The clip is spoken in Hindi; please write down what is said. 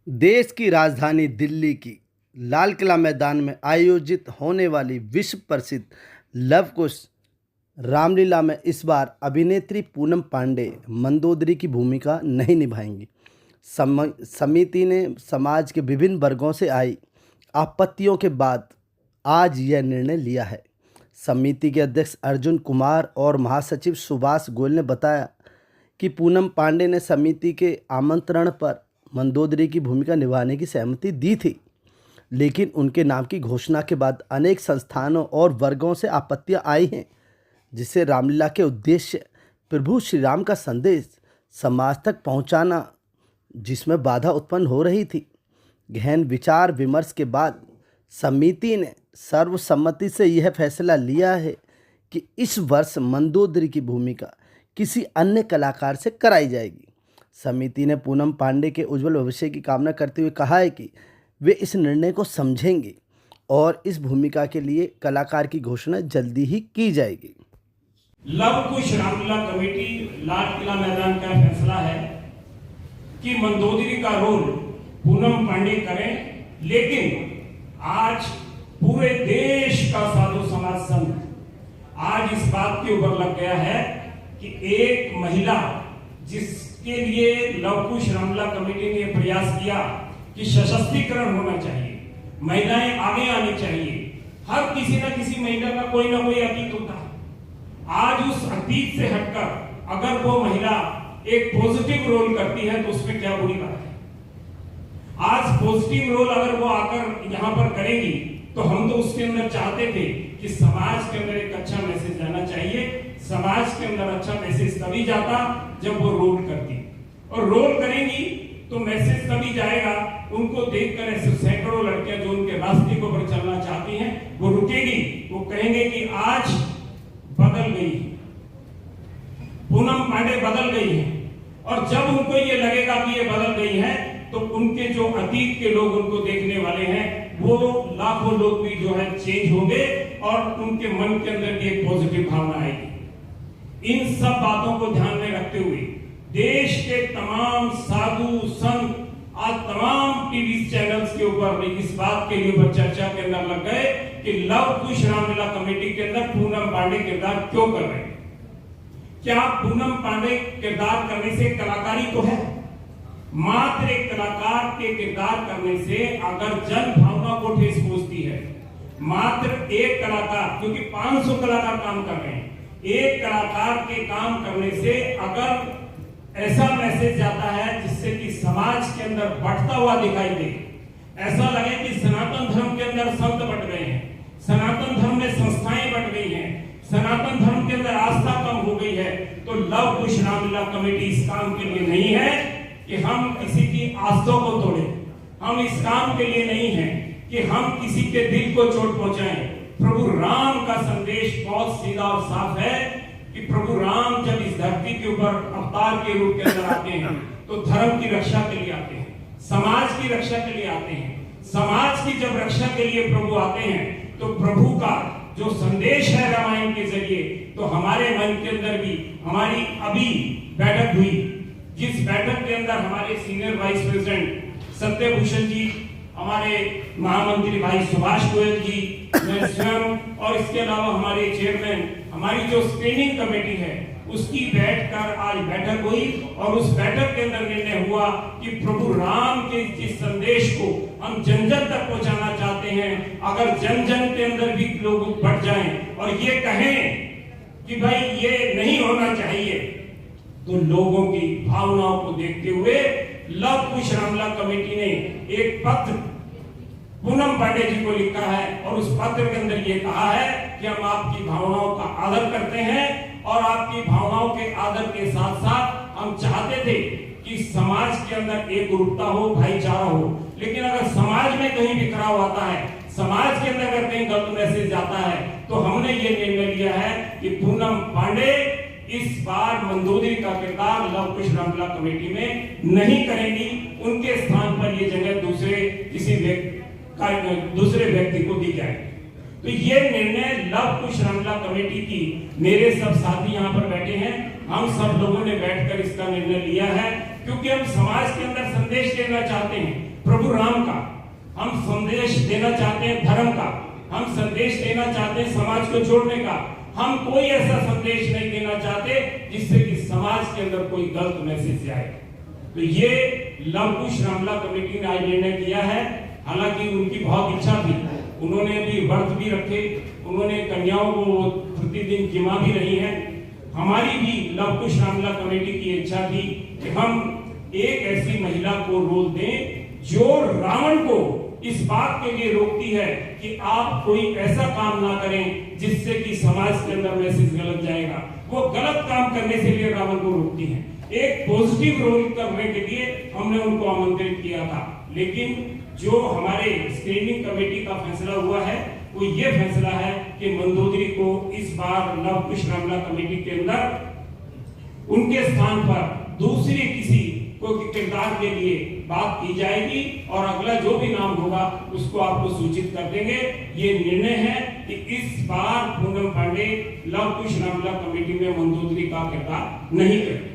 देश की राजधानी दिल्ली की लाल किला मैदान में आयोजित होने वाली विश्व प्रसिद्ध लव कुश रामलीला में इस बार अभिनेत्री पूनम पांडे मंदोदरी की भूमिका नहीं निभाएंगी। समिति ने समाज के विभिन्न वर्गों से आई आपत्तियों के बाद आज यह निर्णय लिया है। समिति के अध्यक्ष अर्जुन कुमार और महासचिव सुभाष गोयल ने बताया कि पूनम पांडे ने समिति के आमंत्रण पर मंदोदरी की भूमिका निभाने की सहमति दी थी, लेकिन उनके नाम की घोषणा के बाद अनेक संस्थानों और वर्गों से आपत्तियां आई हैं, जिससे रामलीला के उद्देश्य प्रभु श्री राम का संदेश समाज तक पहुंचाना, जिसमें बाधा उत्पन्न हो रही थी। गहन विचार विमर्श के बाद समिति ने सर्वसम्मति से यह फैसला लिया है कि इस वर्ष मंदोदरी की भूमिका किसी अन्य कलाकार से कराई जाएगी। समिति ने पूनम पांडे के उज्जवल भविष्य की कामना करते हुए कहा है कि वे इस निर्णय को समझेंगे और इस भूमिका के लिए कलाकार की घोषणा जल्दी ही की जाएगी। लव कुश रामलीला कमेटी लाल किला मैदान का फैसला है कि मंदोदरी का रोल पूनम पांडे करें, लेकिन आज पूरे देश का साधु समाज संघ आज इस बात के ऊपर लग गया है कि एक महिला जिसके लिए लव कुश रामलीला कमेटी ने प्रयास किया कि सशक्तिकरण होना चाहिए, महिलाएं आगे आनी चाहिए। हर किसी न किसी महिला का कोई ना कोई अतीत होता है। आज उस अतीत से हटकर अगर वो महिला एक पॉजिटिव रोल करती है तो उसमें क्या बुरी बात है। आज पॉजिटिव रोल अगर वो आकर यहाँ पर करेंगी तो हम तो उसके अंदर चाहते थे कि समाज के अंदर एक अच्छा मैसेज जाना चाहिए। समाज के अंदर अच्छा मैसेज तभी जाता जब वो रोल करती, और रोल करेंगी तो मैसेज तभी जाएगा। उनको देखकर ऐसे सैकड़ों लड़कियां जो उनके रास्ते के ऊपर चलना चाहती हैं वो रुकेगी, वो कहेंगे कि आज बदल गई, पूनम पांडे बदल गई है। और जब उनको ये लगेगा कि ये बदल गई है तो उनके जो अतीत के लोग उनको देखने वाले हैं वो लाखों लोग भी जो है चेंज होंगे और उनके मन के अंदर भी एक पॉजिटिव भावना आएगी। इन सब बातों को ध्यान में रखते हुए देश के तमाम साधु संत आज तमाम टीवी चैनल्स के ऊपर इस बात के लिए चर्चा के अंदर लग गए कि लव कुश रामलीला कमेटी के अंदर पूनम पांडे किरदार क्यों कर रहे हैं। क्या पूनम पांडे किरदार करने से कलाकारी तो है, मात्र एक कलाकार के किरदार करने से अगर जन भावना को ठेस पहुंचती है, मात्र एक कलाकार, क्योंकि 500 कलाकार काम कर रहे हैं, एक कलाकार के काम करने से अगर ऐसा मैसेज जाता है जिससे कि समाज के अंदर बढ़ता हुआ दिखाई दे, ऐसा लगे कि सनातन धर्म के अंदर संत बढ़ गए हैं, सनातन धर्म में संस्थाएं बढ़ गई हैं, सनातन धर्म के अंदर आस्था कम हो गई है, तो लव कुश रामलीला कमेटी इस काम के लिए नहीं है कि हम किसी की आस्था को तोड़ें। हम इस काम के लिए नहीं है कि हम किसी के दिल को चोट पहुंचाएं। प्रभु राम का संदेश बहुत सीधा और साफ है कि प्रभु राम जब इस धरती के ऊपर अवतार के रूप के अंदर आते हैं तो धर्म की रक्षा के लिए आते हैं, समाज की रक्षा के लिए आते हैं। समाज की जब रक्षा के लिए प्रभु आते हैं तो प्रभु का जो संदेश है रामायण के जरिए, तो हमारे मन के अंदर भी हमारी अभी बैठक हुई, जिस बैठक के अंदर हमारे सीनियर वाइस प्रेसिडेंट सत्यभूषण जी, हमारे महामंत्री भाई सुभाष गोयल जी, मैं स्वयं और इसके अलावा हमारे चेयरमैन, हमारी जो स्क्रीनिंग कमेटी है उसकी बैठकर आज बैठक हुई और उस बैठक के अंदर निर्णय हुआ कि प्रभु राम के जिस संदेश को हम जन जन तक पहुंचाना चाहते हैं, अगर जन जन के अंदर भी लोग बढ़ जाएं और ये कहें कि भाई ये नहीं होना चाहिए, तो लोगों की भावनाओं को देखते हुए लव कुश रामलीला कमेटी ने एक पत्र पूनम पांडे जी को लिखा है और उस पत्र के अंदर ये कहा है कि हम आपकी भावनाओं का आदर करते हैं और आपकी भावनाओं के आदर के साथ साथ हम चाहते थे कि समाज के अंदर एक रूपता हो, भाईचारा हो, लेकिन अगर समाज में कहीं बिखराव आता है, समाज के अंदर अगर कहीं गलत मैसेज जाता है, तो हमने ये निर्णय लिया है कि पूनम पांडे इस बार मंदोदरी का किरदार लव कुश रामलीला कमेटी में नहीं करेंगी। उनके स्थान पर ये जगह दूसरे व्यक्ति को दी जाएगी। तो ये निर्णय लव कुश रामलीला कमेटी की, मेरे सब साथी यहाँ पर बैठे हैं, हम सब लोगों ने बैठकर इसका निर्णय लिया है, क्योंकि हम समाज के अंदर संदेश देना चाहते हैं। प्रभु राम का हम संदेश देना चाहते हैं, धर्म का हम संदेश देना चाहते हैं, समाज को जोड़ने का। हम कोई ऐसा संदेश नहीं देना चाहते जिससे कि समाज के अंदर कोई गलत मैसेज जाए। तो ये लव कुश रामला कमेटी ने आज निर्णय किया है। हालांकि उनकी बहुत इच्छा थी, उन्होंने अभी व्रत भी रखे, उन्होंने कन्याओं को प्रतिदिन जिमा भी रही हैं। हमारी भी लव कुश रामला कमेटी की इच्छा थी कि हम एक ऐसी महिला को रोल दें जो रावण को इस बात के लिए रोकती है कि आप कोई ऐसा काम ना करें जिससे कि समाज के अंदर मैसेज गलत जाएगा। वो गलत काम करने से लिए रावण को रोकती है। एक पॉजिटिव रोल करने के लिए हमने उनको आमंत्रित किया था, लेकिन जो हमारे स्क्रीनिंग कमेटी का फैसला हुआ है वो ये फैसला है कि मंदोदरी को इस बार लव कुश रामला कमेटी के अंदर उनके स्थान पर दूसरी किसी को किरदार के लिए बात की जाएगी और अगला जो भी नाम होगा उसको आपको सूचित कर देंगे। ये निर्णय है कि इस बार पूनम पांडे लव कुश रामला कमेटी में मंदोदरी का किरदार नहीं करें।